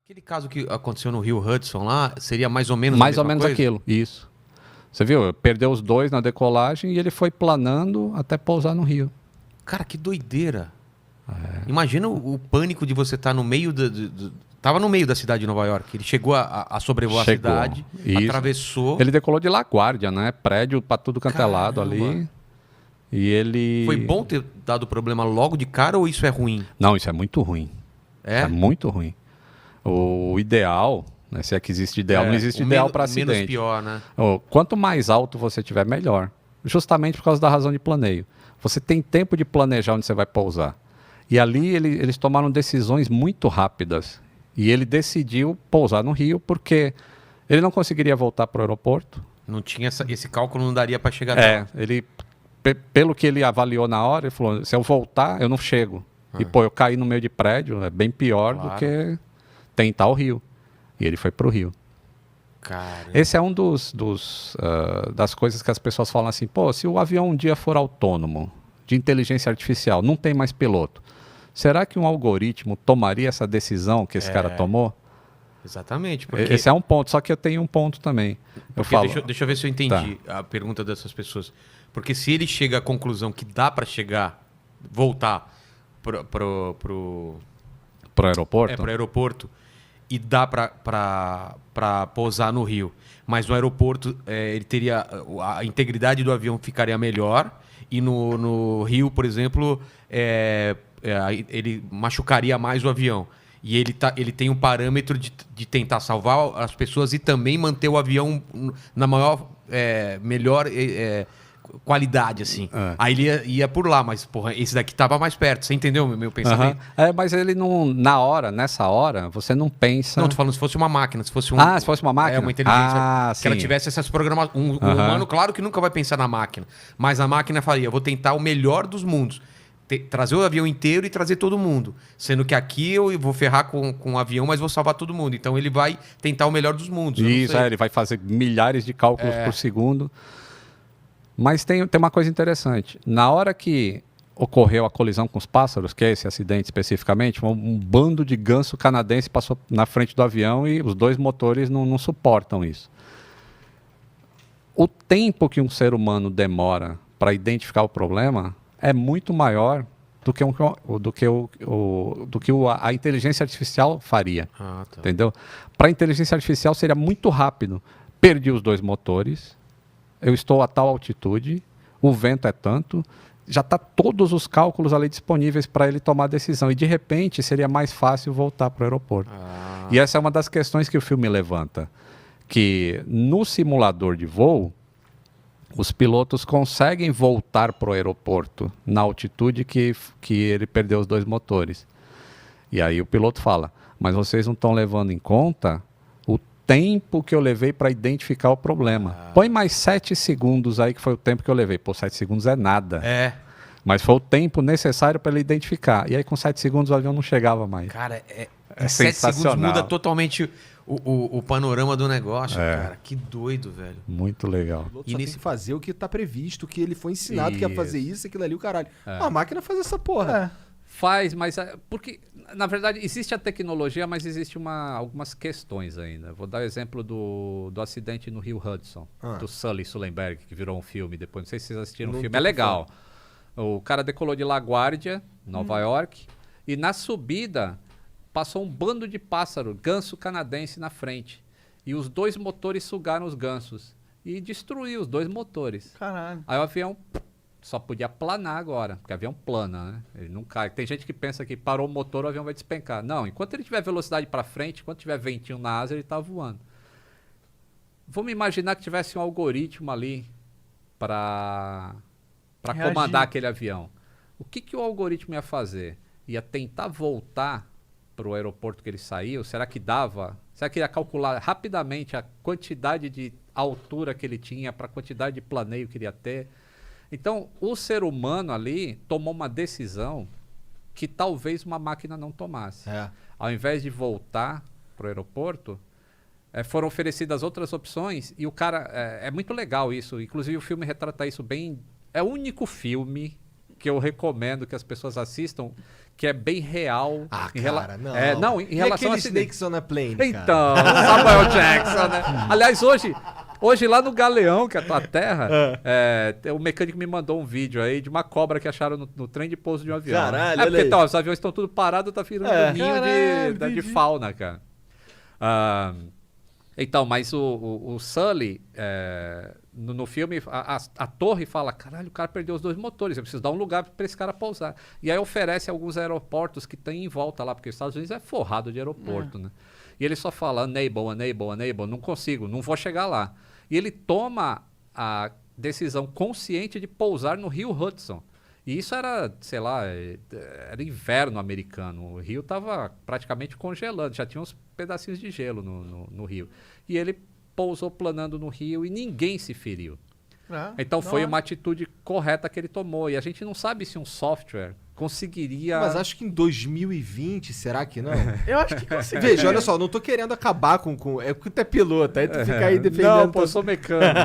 Aquele caso que aconteceu no Rio Hudson lá, seria mais ou menos a Mais ou mesma menos coisa? aquilo, isso. Você viu? Perdeu os dois na decolagem e ele foi planando até pousar no Rio. Cara, que doideira. Imagina o pânico de você estar no meio tava no meio da cidade de Nova York. Ele chegou a sobrevoar Chegou. a cidade, Isso. atravessou. Ele decolou de LaGuardia, né? Prédio pra tudo quanto é lado Caramba. ali. E ele... Foi bom ter dado problema logo de cara ou isso é ruim? Não, isso é muito ruim. É? É muito ruim. O ideal, né, se é que existe ideal, não existe ideal para acidente. Menos pior, né? Quanto mais alto você tiver, melhor. Justamente por causa da razão de planeio. Você tem tempo de planejar onde você vai pousar. E ali eles tomaram decisões muito rápidas. E ele decidiu pousar no Rio porque ele não conseguiria voltar para o aeroporto. Não tinha esse cálculo, não daria para chegar Ele, pelo que ele avaliou na hora, ele falou, se eu voltar, eu não chego. E, pô, eu caí no meio de prédio, é bem pior do que tentar o Rio. E ele foi pro Rio. Cara. Esse é um das coisas que as pessoas falam assim, pô, se o avião um dia for autônomo, de inteligência artificial, não tem mais piloto, será que um algoritmo tomaria essa decisão que esse cara tomou? Exatamente. Porque... Esse é um ponto, só que eu tenho um ponto também. Eu falo, deixa eu ver se eu entendi a pergunta dessas pessoas. Porque se ele chega à conclusão que dá para voltar pro aeroporto? Pro aeroporto e dá para pousar no Rio, mas no aeroporto ele teria a integridade do avião ficaria melhor e no Rio, por exemplo, ele machucaria mais o avião. E ele tem um parâmetro de tentar salvar as pessoas e também manter o avião na melhor qualidade, assim. Aí ele ia por lá, mas, porra, esse daqui tava mais perto. Você entendeu o meu pensamento? Mas ele não... nessa hora, você não pensa... Não, tô falando se fosse uma máquina, se fosse se fosse uma máquina? Uma inteligência. Que sim. ela tivesse essas programações. Um humano, claro que nunca vai pensar na máquina. Mas a máquina faria, eu vou tentar o melhor dos mundos. Trazer o avião inteiro e trazer todo mundo. Sendo que aqui eu vou ferrar com o avião, mas vou salvar todo mundo. Então ele vai tentar o melhor dos mundos. Isso, ele vai fazer milhares de cálculos por segundo. Mas tem uma coisa interessante. Na hora que ocorreu a colisão com os pássaros, que é esse acidente especificamente, um bando de ganso canadense passou na frente do avião e os dois motores não suportam isso. O tempo que um ser humano demora para identificar o problema é muito maior do que a inteligência artificial faria. Entendeu? Para a inteligência artificial seria muito rápido. Perdi os dois motores, eu estou a tal altitude, o vento é tanto, já está todos os cálculos ali disponíveis para ele tomar a decisão. E de repente seria mais fácil voltar para o aeroporto. E essa é uma das questões que o filme levanta. Que no simulador de voo, os pilotos conseguem voltar para o aeroporto na altitude que ele perdeu os dois motores. E aí o piloto fala, mas vocês não estão levando em conta o tempo que eu levei para identificar o problema. Põe mais 7 segundos aí, que foi o tempo que eu levei. Pô, 7 segundos é nada. Mas foi o tempo necessário para ele identificar. E aí com 7 segundos o avião não chegava mais. Cara, é 7 sensacional. segundos muda totalmente o panorama do negócio, cara. Que doido, velho. Muito legal. O piloto só tem que fazer o que está previsto, o que ele foi ensinado que ia fazer isso, aquilo ali, o caralho. A máquina faz essa porra. Faz, mas... Porque, na verdade, existe a tecnologia, mas existe algumas questões ainda. Vou dar o exemplo do acidente no Rio Hudson, do Sully Sullenberg, que virou um filme depois. Não sei se vocês assistiram o filme. É legal. O cara decolou de LaGuardia, Nova York, e na subida passou um bando de pássaro, ganso canadense na frente. E os dois motores sugaram os gansos. E destruiu os dois motores. Caralho. Aí o avião só podia planar agora, porque o avião plana, né? Ele não cai. Tem gente que pensa que parou o motor, o avião vai despencar. Não, enquanto ele tiver velocidade para frente, enquanto tiver ventinho na asa, ele tá voando. Vamos imaginar que tivesse um algoritmo ali para comandar aquele avião. O que o algoritmo ia fazer? Ia tentar voltar para o aeroporto que ele saiu? Será que dava? Será que ia calcular rapidamente a quantidade de altura que ele tinha para a quantidade de planeio que ele ia ter? Então, o ser humano ali tomou uma decisão que talvez uma máquina não tomasse. Ao invés de voltar para o aeroporto, foram oferecidas outras opções e o cara... É muito legal isso. Inclusive, o filme retrata isso bem... É o único filme que eu recomendo que as pessoas assistam, que é bem real. Não. Não, em relação a Snakes on a Plane, então, Samuel Jackson, né? Aliás, hoje lá no Galeão, que é a tua terra, o mecânico me mandou um vídeo aí de uma cobra que acharam no trem de pouso de um avião. Caralho, porque então, os aviões estão tudo parados, tá virando ninho de fauna, cara. Então, mas o Sully, no filme, a torre fala, caralho, o cara perdeu os 2 motores, eu preciso dar um lugar para esse cara pousar. E aí oferece alguns aeroportos que tem em volta lá, porque os Estados Unidos é forrado de aeroporto, né? E ele só fala, unable, não consigo, não vou chegar lá. E ele toma a decisão consciente de pousar no Rio Hudson. E isso era, sei lá, era inverno americano. O rio estava praticamente congelando, já tinha uns pedacinhos de gelo no rio. E ele pousou planando no rio e ninguém se feriu. Então foi uma atitude correta que ele tomou. E a gente não sabe se um software conseguiria... Mas acho que em 2020, será que não? Eu acho que conseguiria. Veja, olha só, não tô querendo acabar com... É porque tu é piloto, aí tu fica aí defendendo... Não, pô, eu sou mecânico.